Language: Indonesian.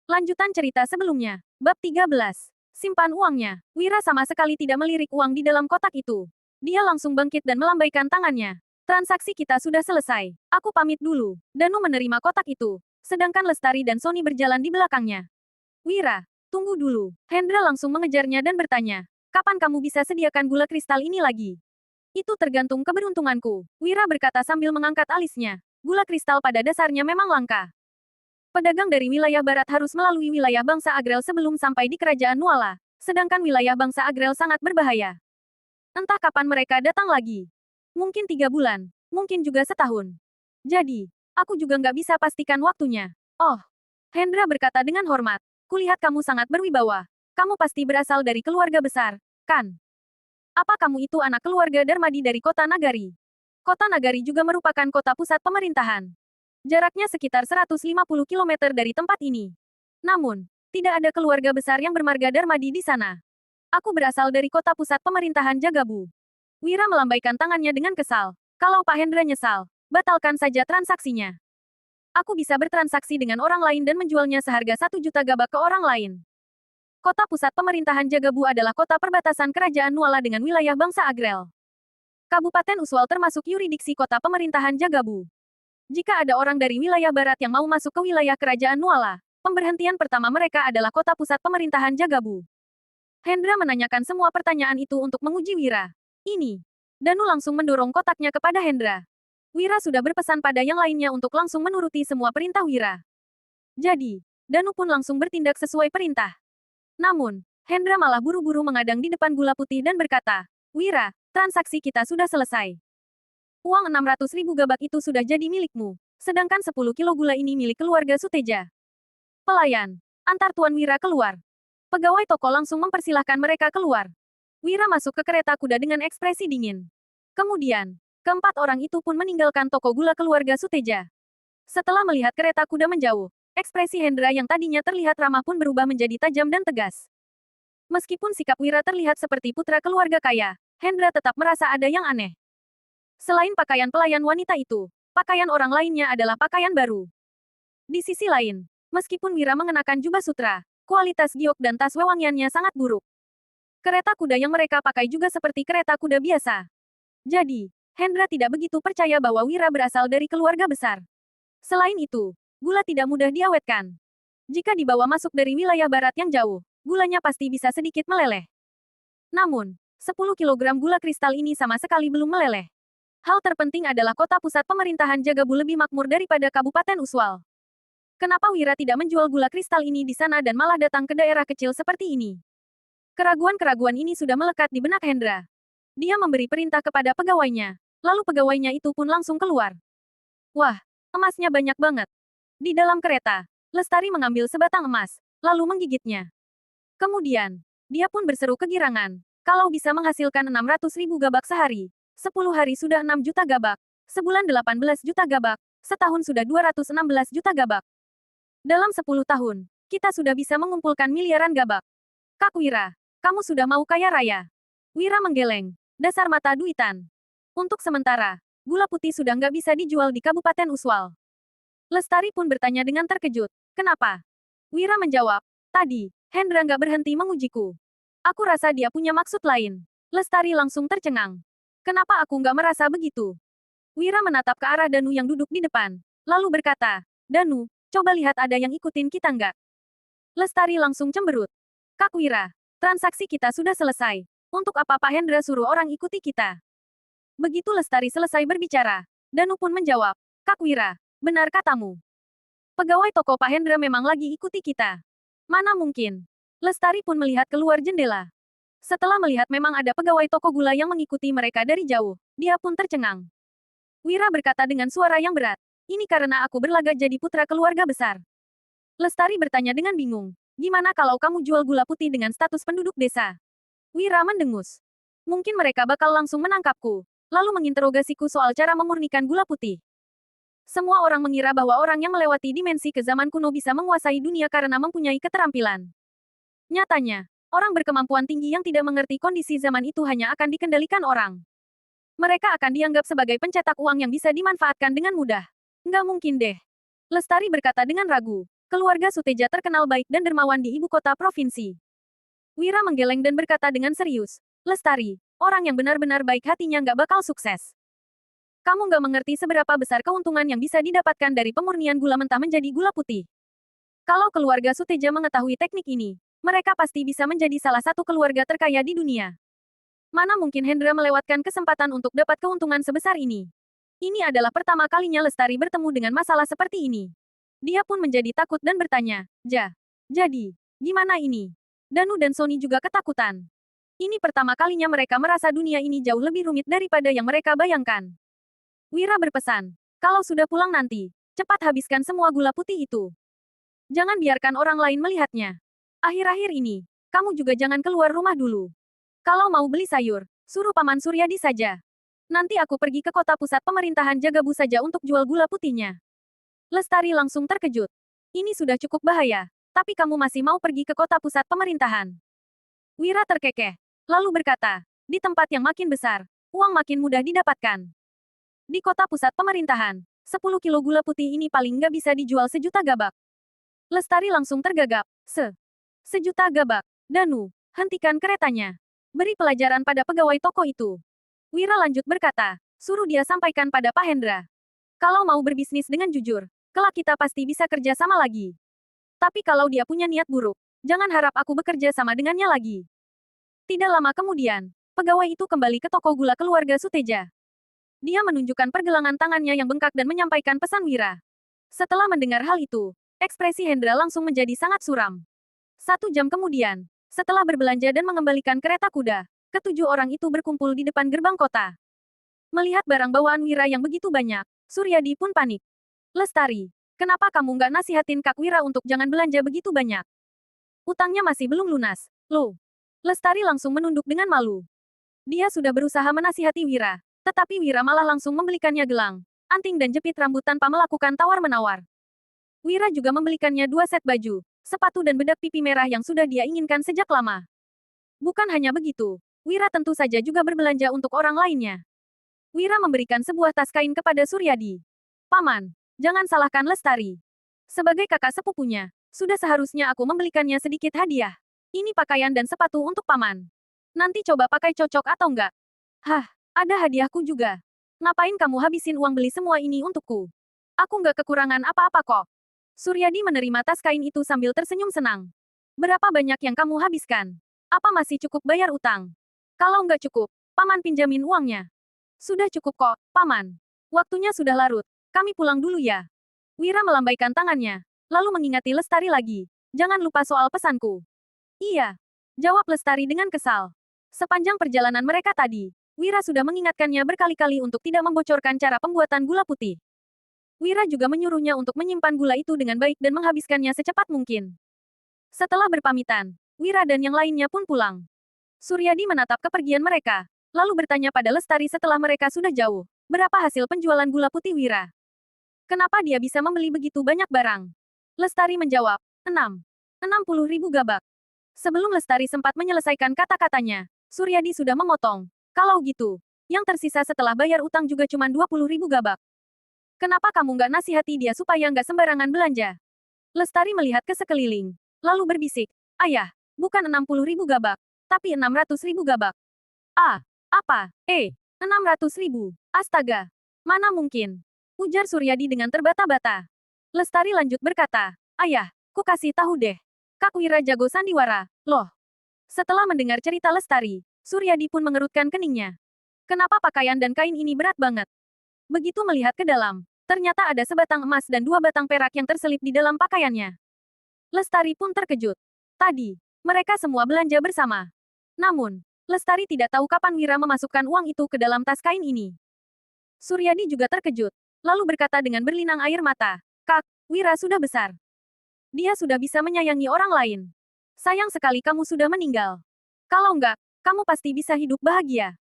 Lanjutan cerita sebelumnya. Bab 13. Simpan uangnya. Wira sama sekali tidak melirik uang di dalam kotak itu. Dia langsung bangkit dan melambaikan tangannya. Transaksi kita sudah selesai. Aku pamit dulu. Danu menerima kotak itu. Sedangkan Lestari dan Sony berjalan di belakangnya. Wira, tunggu dulu. Hendra langsung mengejarnya dan bertanya. Kapan kamu bisa sediakan gula kristal ini lagi? Itu tergantung keberuntunganku. Wira berkata sambil mengangkat alisnya. Gula kristal pada dasarnya memang langka. Pedagang dari wilayah barat harus melalui wilayah bangsa Agrel sebelum sampai di kerajaan Nuala, sedangkan wilayah bangsa Agrel sangat berbahaya. Entah kapan mereka datang lagi. Mungkin 3 bulan, mungkin juga setahun. Jadi, aku juga nggak bisa pastikan waktunya. Oh, Hendra berkata dengan hormat. Kulihat kamu sangat berwibawa. Kamu pasti berasal dari keluarga besar, kan? Apa kamu itu anak keluarga Darmadi dari kota Nagari? Kota Nagari juga merupakan kota pusat pemerintahan. Jaraknya sekitar 150 kilometer dari tempat ini. Namun, tidak ada keluarga besar yang bermarga Darmadi di sana. Aku berasal dari kota pusat pemerintahan Jagabu. Wira melambaikan tangannya dengan kesal. Kalau Pak Hendra nyesal, batalkan saja transaksinya. Aku bisa bertransaksi dengan orang lain dan menjualnya seharga 1 juta gabak ke orang lain. Kota pusat pemerintahan Jagabu adalah kota perbatasan kerajaan Nuala dengan wilayah bangsa Agrel. Kabupaten Uswal termasuk yuridiksi kota pemerintahan Jagabu. Jika ada orang dari wilayah barat yang mau masuk ke wilayah kerajaan Nuala, pemberhentian pertama mereka adalah kota pusat pemerintahan Jagabu. Hendra menanyakan semua pertanyaan itu untuk menguji Wira. Ini. Danu langsung mendorong kotaknya kepada Hendra. Wira sudah berpesan pada yang lainnya untuk langsung menuruti semua perintah Wira. Jadi, Danu pun langsung bertindak sesuai perintah. Namun, Hendra malah buru-buru mengadang di depan gula putih dan berkata, Wira, transaksi kita sudah selesai. Uang 600.000 gabak itu sudah jadi milikmu. Sedangkan 10 kilo gula ini milik keluarga Suteja. Pelayan, antar Tuan Wira keluar. Pegawai toko langsung mempersilahkan mereka keluar. Wira masuk ke kereta kuda dengan ekspresi dingin. Kemudian, keempat orang itu pun meninggalkan toko gula keluarga Suteja. Setelah melihat kereta kuda menjauh, ekspresi Hendra yang tadinya terlihat ramah pun berubah menjadi tajam dan tegas. Meskipun sikap Wira terlihat seperti putra keluarga kaya, Hendra tetap merasa ada yang aneh. Selain pakaian pelayan wanita itu, pakaian orang lainnya adalah pakaian baru. Di sisi lain, meskipun Wira mengenakan jubah sutra, kualitas giok dan tas wewangiannya sangat buruk. Kereta kuda yang mereka pakai juga seperti kereta kuda biasa. Jadi, Hendra tidak begitu percaya bahwa Wira berasal dari keluarga besar. Selain itu, gula tidak mudah diawetkan. Jika dibawa masuk dari wilayah barat yang jauh, gulanya pasti bisa sedikit meleleh. Namun, 10 kilogram gula kristal ini sama sekali belum meleleh. Hal terpenting adalah kota pusat pemerintahan Jagabu lebih makmur daripada Kabupaten Uswal. Kenapa Wira tidak menjual gula kristal ini di sana dan malah datang ke daerah kecil seperti ini? Keraguan-keraguan ini sudah melekat di benak Hendra. Dia memberi perintah kepada pegawainya, lalu pegawainya itu pun langsung keluar. Wah, emasnya banyak banget. Di dalam kereta, Lestari mengambil sebatang emas, lalu menggigitnya. Kemudian, dia pun berseru kegirangan. Kalau bisa menghasilkan 600.000 gabak sehari, 10 hari sudah 6 juta gabak, sebulan 18 juta gabak, setahun sudah 216 juta gabak. Dalam 10 tahun, kita sudah bisa mengumpulkan miliaran gabak. Kak Wira, kamu sudah mau kaya raya. Wira menggeleng, dasar mata duitan. Untuk sementara, gula putih sudah nggak bisa dijual di Kabupaten Uswal. Lestari pun bertanya dengan terkejut, kenapa? Wira menjawab, tadi, Hendra nggak berhenti mengujiku. Aku rasa dia punya maksud lain. Lestari langsung tercengang. Kenapa aku nggak merasa begitu? Wira menatap ke arah Danu yang duduk di depan, lalu berkata, Danu, coba lihat ada yang ikutin kita nggak? Lestari langsung cemberut. Kak Wira, transaksi kita sudah selesai. Untuk apa Pak Hendra suruh orang ikuti kita? Begitu Lestari selesai berbicara, Danu pun menjawab, Kak Wira, benar katamu. Pegawai toko Pak Hendra memang lagi ikuti kita. Mana mungkin? Lestari pun melihat keluar jendela. Setelah melihat memang ada pegawai toko gula yang mengikuti mereka dari jauh, dia pun tercengang. Wira berkata dengan suara yang berat, ini karena aku berlagak jadi putra keluarga besar. Lestari bertanya dengan bingung, gimana kalau kamu jual gula putih dengan status penduduk desa? Wira mendengus. Mungkin mereka bakal langsung menangkapku, lalu menginterogasiku soal cara memurnikan gula putih. Semua orang mengira bahwa orang yang melewati dimensi ke zaman kuno bisa menguasai dunia karena mempunyai keterampilan. Nyatanya, orang berkemampuan tinggi yang tidak mengerti kondisi zaman itu hanya akan dikendalikan orang. Mereka akan dianggap sebagai pencetak uang yang bisa dimanfaatkan dengan mudah. Nggak mungkin deh. Lestari berkata dengan ragu. Keluarga Suteja terkenal baik dan dermawan di ibu kota provinsi. Wira menggeleng dan berkata dengan serius, Lestari, orang yang benar-benar baik hatinya nggak bakal sukses. Kamu nggak mengerti seberapa besar keuntungan yang bisa didapatkan dari pemurnian gula mentah menjadi gula putih. Kalau keluarga Suteja mengetahui teknik ini, mereka pasti bisa menjadi salah satu keluarga terkaya di dunia. Mana mungkin Hendra melewatkan kesempatan untuk dapat keuntungan sebesar ini. Ini adalah pertama kalinya Lestari bertemu dengan masalah seperti ini. Dia pun menjadi takut dan bertanya, jadi, gimana ini? Danu dan Sony juga ketakutan. Ini pertama kalinya mereka merasa dunia ini jauh lebih rumit daripada yang mereka bayangkan. Wira berpesan, kalau sudah pulang nanti, cepat habiskan semua gula putih itu. Jangan biarkan orang lain melihatnya. Akhir-akhir ini, kamu juga jangan keluar rumah dulu. Kalau mau beli sayur, suruh Paman Suryadi saja. Nanti aku pergi ke kota pusat pemerintahan Jagabu saja untuk jual gula putihnya. Lestari langsung terkejut. Ini sudah cukup bahaya, tapi kamu masih mau pergi ke kota pusat pemerintahan. Wira terkekeh, lalu berkata, di tempat yang makin besar, uang makin mudah didapatkan. Di kota pusat pemerintahan, 10 kilo gula putih ini paling nggak bisa dijual sejuta gabak. Lestari langsung tergagap, sejuta gabak. Danu, hentikan keretanya. Beri pelajaran pada pegawai toko itu. Wira lanjut berkata, suruh dia sampaikan pada Pak Hendra. Kalau mau berbisnis dengan jujur, kelak kita pasti bisa kerja sama lagi. Tapi kalau dia punya niat buruk, jangan harap aku bekerja sama dengannya lagi. Tidak lama kemudian, pegawai itu kembali ke toko gula keluarga Suteja. Dia menunjukkan pergelangan tangannya yang bengkak dan menyampaikan pesan Wira. Setelah mendengar hal itu, ekspresi Hendra langsung menjadi sangat suram. 1 jam kemudian, setelah berbelanja dan mengembalikan kereta kuda, ketujuh orang itu berkumpul di depan gerbang kota. Melihat barang bawaan Wira yang begitu banyak, Suryadi pun panik. Lestari, kenapa kamu nggak nasihatin Kak Wira untuk jangan belanja begitu banyak? Utangnya masih belum lunas, loh. Lestari langsung menunduk dengan malu. Dia sudah berusaha menasihati Wira, tetapi Wira malah langsung membelikannya gelang, anting dan jepit rambut tanpa melakukan tawar-menawar. Wira juga membelikannya 2 set baju, sepatu dan bedak pipi merah yang sudah dia inginkan sejak lama. Bukan hanya begitu, Wira tentu saja juga berbelanja untuk orang lainnya. Wira memberikan sebuah tas kain kepada Suryadi. Paman, jangan salahkan Lestari. Sebagai kakak sepupunya, sudah seharusnya aku membelikannya sedikit hadiah. Ini pakaian dan sepatu untuk paman. Nanti coba pakai cocok atau enggak. Hah, ada hadiahku juga. Ngapain kamu habisin uang beli semua ini untukku? Aku nggak kekurangan apa-apa kok. Suryadi menerima tas kain itu sambil tersenyum senang. Berapa banyak yang kamu habiskan? Apa masih cukup bayar utang? Kalau nggak cukup, paman pinjamin uangnya. Sudah cukup kok, paman. Waktunya sudah larut. Kami pulang dulu ya. Wira melambaikan tangannya, lalu mengingati Lestari lagi. Jangan lupa soal pesanku. Iya. Jawab Lestari dengan kesal. Sepanjang perjalanan mereka tadi, Wira sudah mengingatkannya berkali-kali untuk tidak membocorkan cara pembuatan gula putih. Wira juga menyuruhnya untuk menyimpan gula itu dengan baik dan menghabiskannya secepat mungkin. Setelah berpamitan, Wira dan yang lainnya pun pulang. Suryadi menatap kepergian mereka, lalu bertanya pada Lestari setelah mereka sudah jauh, berapa hasil penjualan gula putih Wira? Kenapa dia bisa membeli begitu banyak barang? Lestari menjawab, 60.000 gabak. Sebelum Lestari sempat menyelesaikan kata-katanya, Suryadi sudah memotong. Kalau gitu, yang tersisa setelah bayar utang juga cuma 20.000 gabak. Kenapa kamu nggak nasihati dia supaya nggak sembarangan belanja? Lestari melihat ke sekeliling, lalu berbisik, ayah, bukan 60.000 gabak, tapi 600.000 gabak. Ah, apa? 600.000. Astaga. Mana mungkin? Ujar Suryadi dengan terbata-bata. Lestari lanjut berkata, ayah, ku kasih tahu deh. Kak Wira jago sandiwara, loh. Setelah mendengar cerita Lestari, Suryadi pun mengerutkan keningnya. Kenapa pakaian dan kain ini berat banget? Begitu melihat ke dalam, ternyata ada sebatang emas dan 2 batang perak yang terselip di dalam pakaiannya. Lestari pun terkejut. Tadi, mereka semua belanja bersama. Namun, Lestari tidak tahu kapan Wira memasukkan uang itu ke dalam tas kain ini. Suryadi juga terkejut, lalu berkata dengan berlinang air mata, Kak, Wira sudah besar. Dia sudah bisa menyayangi orang lain. Sayang sekali kamu sudah meninggal. Kalau enggak, kamu pasti bisa hidup bahagia.